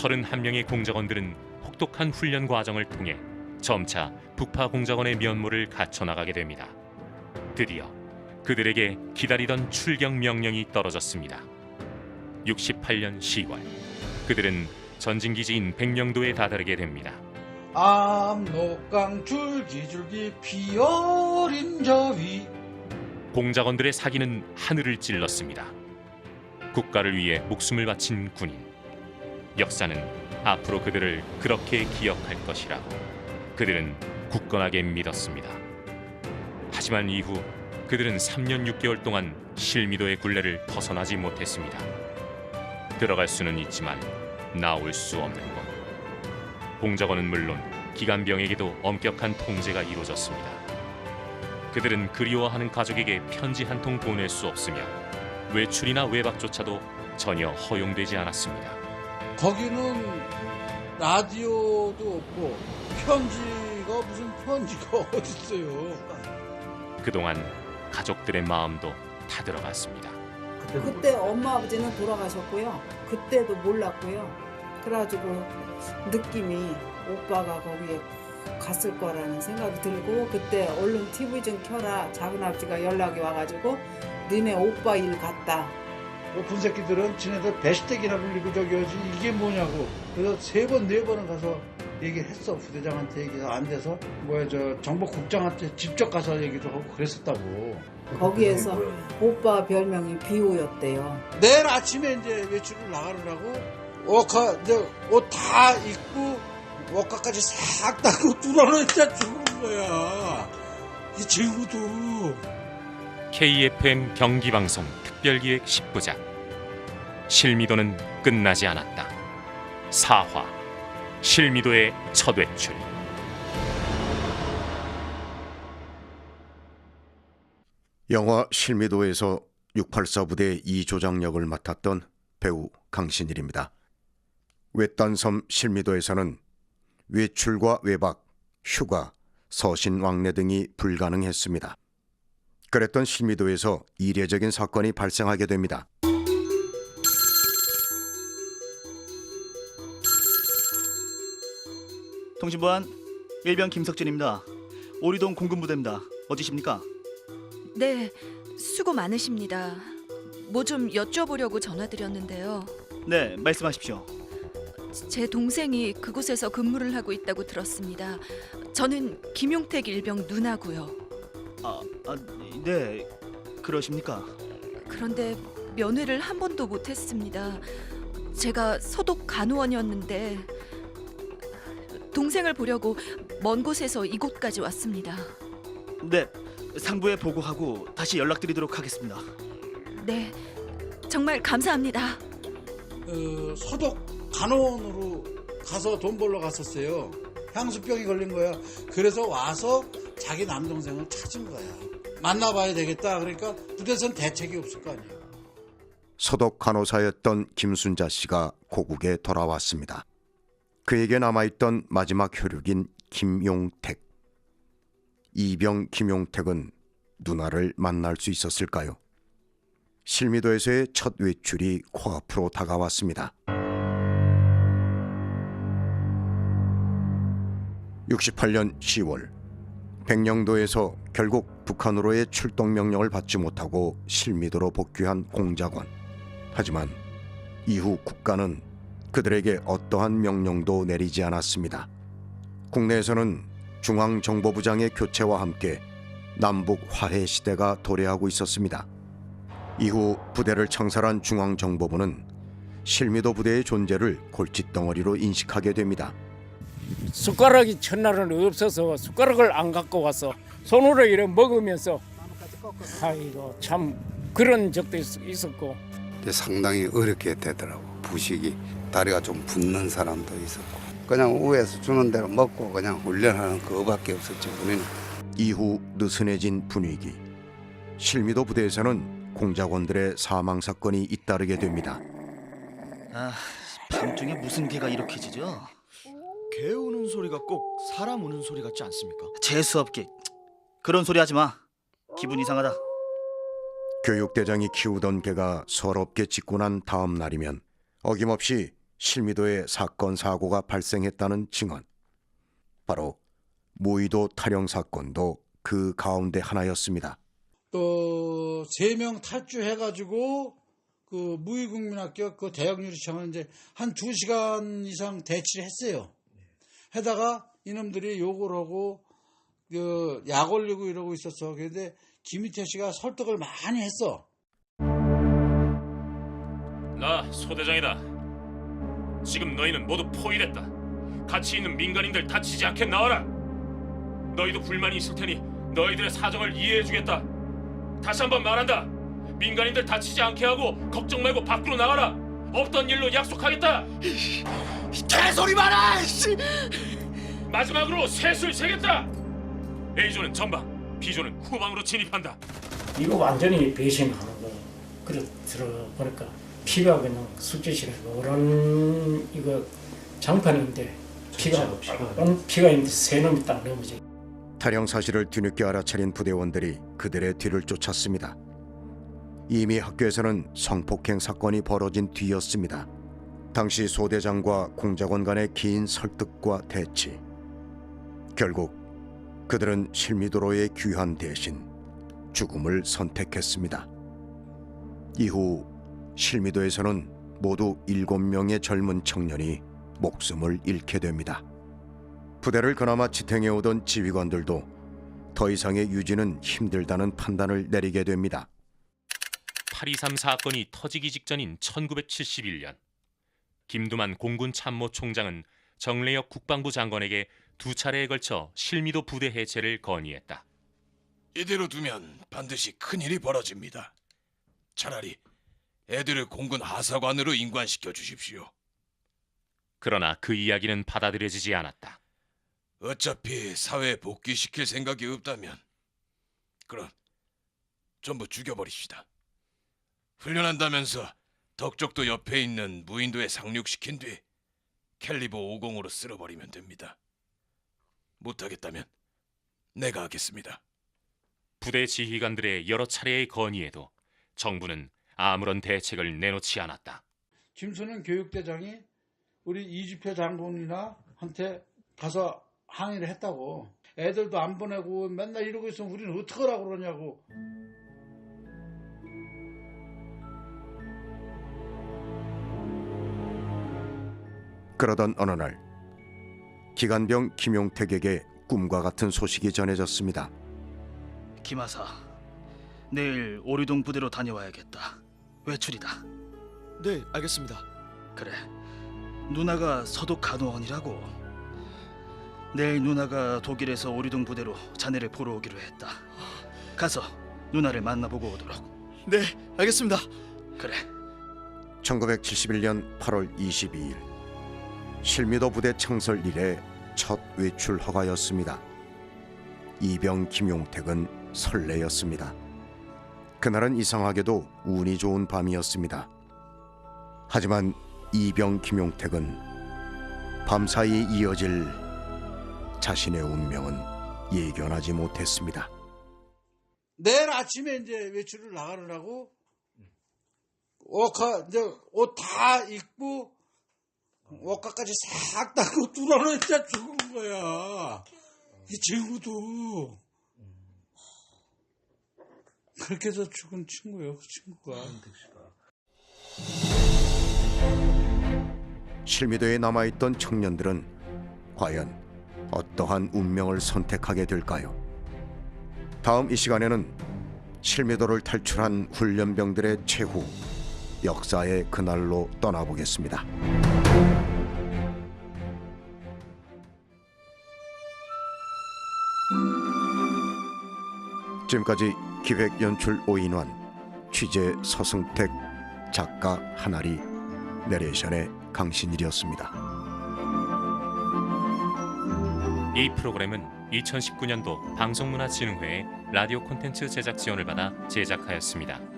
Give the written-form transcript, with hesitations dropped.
31명의 공작원들은 혹독한 훈련 과정을 통해 점차 북파 공작원의 면모를 갖춰나가게 됩니다. 드디어 그들에게 기다리던 출경 명령이 떨어졌습니다. 68년 10월 그들은 전진기지인 백령도에 다다르게 됩니다. 압록강 줄기줄기 피어린 저위. 공작원들의 사기는 하늘을 찔렀습니다. 국가를 위해 목숨을 바친 군인. 역사는 앞으로 그들을 그렇게 기억할 것이라고 그들은 굳건하게 믿었습니다. 하지만 이후 그들은 3년 6개월 동안 실미도의 굴레를 벗어나지 못했습니다. 들어갈 수는 있지만 나올 수 없는 곳. 공작원은 물론 기간병에게도 엄격한 통제가 이루어졌습니다. 그들은 그리워하는 가족에게 편지 한 통 보낼 수 없으며 외출이나 외박조차도 전혀 허용되지 않았습니다. 거기는 라디오도 없고 편지가 무슨 편지가 어딨어요. 그동안 가족들의 마음도 타들어갔습니다. 그때 엄마 아버지는 돌아가셨고요. 그때도 몰랐고요. 그래가지고 느낌이 오빠가 거기에 갔을 거라는 생각이 들고 그때 얼른 TV 좀 켜라. 작은 아버지가 연락이 와가지고 니네 오빠 일 갔다. 본 새끼들은 지네들 배시댁이라 불리고 저기 하지 이게 뭐냐고. 그래서 3번 4번은 가서 얘기했어. 부대장한테 얘기가 안 돼서 정보국장한테 직접 가서 얘기도 하고 그랬었다고. 거기에서 오빠 별명이 비호였대요. 내일 아침에 이제 외출을 나가려고 옷 다 입고 옷가까지 싹 닦고 뚫어놓자 죽은 거야. 이 친구도. KFM 경기방송 특별기획 10부작 실미도는 끝나지 않았다. 4화 실미도의 첫 외출. 영화 실미도에서 684 부대 이조장 역을 맡았던 배우 강신일입니다. 외딴 섬 실미도에서는 외출과 외박, 휴가, 서신 왕래 등이 불가능했습니다. 그랬던 실미도에서 이례적인 사건이 발생하게 됩니다. 통신보안 일병 김석진입니다. 오리동 공군부대입니다. 어디십니까? 네, 수고 많으십니다. 뭐 좀 여쭤보려고 전화드렸는데요. 네, 말씀하십시오. 제 동생이 그곳에서 근무를 하고 있다고 들었습니다. 저는 김용택 일병 누나고요. 네, 그러십니까? 그런데 면회를 한 번도 못했습니다. 제가 소독 간호원이었는데 동생을 보려고 먼 곳에서 이곳까지 왔습니다. 네, 상부에 보고하고 다시 연락드리도록 하겠습니다. 네, 정말 감사합니다. 소독 간호원으로 가서 돈 벌러 갔었어요. 향수병이 걸린 거야. 그래서 와서 자기 남동생을 찾은 거야. 만나봐야 되겠다. 그러니까 부대에서는 대책이 없을 거 아니에요. 소독 간호사였던 김순자 씨가 고국에 돌아왔습니다. 그에게 남아있던 마지막 혈육인 김용택. 이병 김용택은 누나를 만날 수 있었을까요? 실미도에서의 첫 외출이 코앞으로 다가왔습니다. 68년 10월 백령도에서 결국 북한으로의 출동 명령을 받지 못하고 실미도로 복귀한 공작원. 하지만 이후 국가는 그들에게 어떠한 명령도 내리지 않았습니다. 국내에서는 중앙정보부장의 교체와 함께 남북 화해 시대가 도래하고 있었습니다. 이후 부대를 창설한 중앙정보부는 실미도 부대의 존재를 골칫덩어리로 인식하게 됩니다. 숟가락이 첫날은 없어서 숟가락을 안 갖고 와서 손으로 이렇게 먹으면서 아이고 참 그런 적도 있었고. 상당히 어렵게 되더라고. 부식이 다리가 좀 붓는 사람도 있었고 그냥 위에서 주는 대로 먹고 그냥 훈련하는 그거밖에 없었지 우리는. 이후 느슨해진 분위기. 실미도 부대에서는 공작원들의 사망 사건이 잇따르게 됩니다. 밤중에 무슨 개가 이렇게 짖어? 개 우는 소리가 꼭 사람 우는 소리 같지 않습니까? 재수없게 그런 소리 하지 마. 기분 이상하다. 교육대장이 키우던 개가 서럽게 짖고 난 다음 날이면 어김없이 실미도에 사건 사고가 발생했다는 증언. 바로 무의도 탈영 사건도 그 가운데 하나였습니다. 또 3명 탈주해가지고 그 무의국민학교 그 대학유리창을 이제 한 2시간 이상 대치를 했어요. 해다가 이놈들이 욕을 하고 약 올리고 이러고 있었어. 그런데 김희태 씨가 설득을 많이 했어. 나 소대장이다. 지금 너희는 모두 포위됐다. 같이 있는 민간인들 다치지 않게 나와라. 너희도 불만이 있을 테니 너희들의 사정을 이해해주겠다. 다시 한번 말한다. 민간인들 다치지 않게 하고 걱정 말고 밖으로 나가라. 없던 일로 약속하겠다. 개소리 마라. 씨. 마지막으로 셋을 세겠다. A조는 전방, B조는 후방으로 진입한다. 이거 완전히 배신하는 거. 그래 들어보니까 피가 그냥 숫짓이라 노란 이거 장판인데 피가 있는데 세 놈이 딱 넘어져. 탈영 사실을 뒤늦게 알아차린 부대원들이 그들의 뒤를 쫓았습니다. 이미 학교에서는 성폭행 사건이 벌어진 뒤였습니다. 당시 소대장과 공작원 간의 긴 설득과 대치. 결국 그들은 실미도로의 귀환 대신 죽음을 선택했습니다. 이후 실미도에서는 모두 7명의 젊은 청년이 목숨을 잃게 됩니다. 부대를 그나마 지탱해오던 지휘관들도 더 이상의 유지는 힘들다는 판단을 내리게 됩니다. 8.23 사건이 터지기 직전인 1971년 김두만 공군 참모총장은 정래역 국방부 장관에게 2차례에 걸쳐 실미도 부대 해체를 건의했다. 이대로 두면 반드시 큰일이 벌어집니다. 차라리 애들을 공군 하사관으로 임관시켜 주십시오. 그러나 그 이야기는 받아들여지지 않았다. 어차피 사회에 복귀시킬 생각이 없다면 그럼 전부 죽여버립시다. 훈련한다면서 덕적도 옆에 있는 무인도에 상륙시킨 뒤 캘리버 50으로 쓸어버리면 됩니다. 못하겠다면 내가 하겠습니다. 부대 지휘관들의 여러 차례의 건의에도 정부는 아무런 대책을 내놓지 않았다. 김순은 교육대장이 우리 이주표 장군이나 한테 가서 항의를 했다고. 애들도 안 보내고 맨날 이러고 있으면 우리는 어떡하라고 그러냐고. 그러던 어느 날 기관병 김용택에게 꿈과 같은 소식이 전해졌습니다. 김하사, 내일 오류동 부대로 다녀와야겠다. 외출이다. 네, 알겠습니다. 그래, 누나가 서독 간호원이라고. 내일 누나가 독일에서 오류동 부대로 자네를 보러 오기로 했다. 가서 누나를 만나보고 오도록. 네, 알겠습니다. 그래. 1971년 8월 22일 실미도 부대 창설 이래 첫 외출 허가였습니다. 이병 김용택은 설레였습니다. 그날은 이상하게도 운이 좋은 밤이었습니다. 하지만 이병 김용택은 밤사이 이어질 자신의 운명은 예견하지 못했습니다. 내일 아침에 이제 외출을 나가느라고 이제 옷 다 입고 옷가까지 싹 닦고 뚫어놓은 진짜 죽은 거야. 이 친구도 그렇게 해서 죽은 친구예요. 그 친구가. 실미도에 남아있던 청년들은 과연 어떠한 운명을 선택하게 될까요? 다음 이 시간에는 실미도를 탈출한 훈련병들의 최후, 역사의 그날로 떠나보겠습니다. 지금까지 기획 연출 오인환, 취재 서승택, 작가 한아리, 내레이션의 강신일이었습니다. 이 프로그램은 2019년도 방송문화진흥회의 라디오 콘텐츠 제작 지원을 받아 제작하였습니다.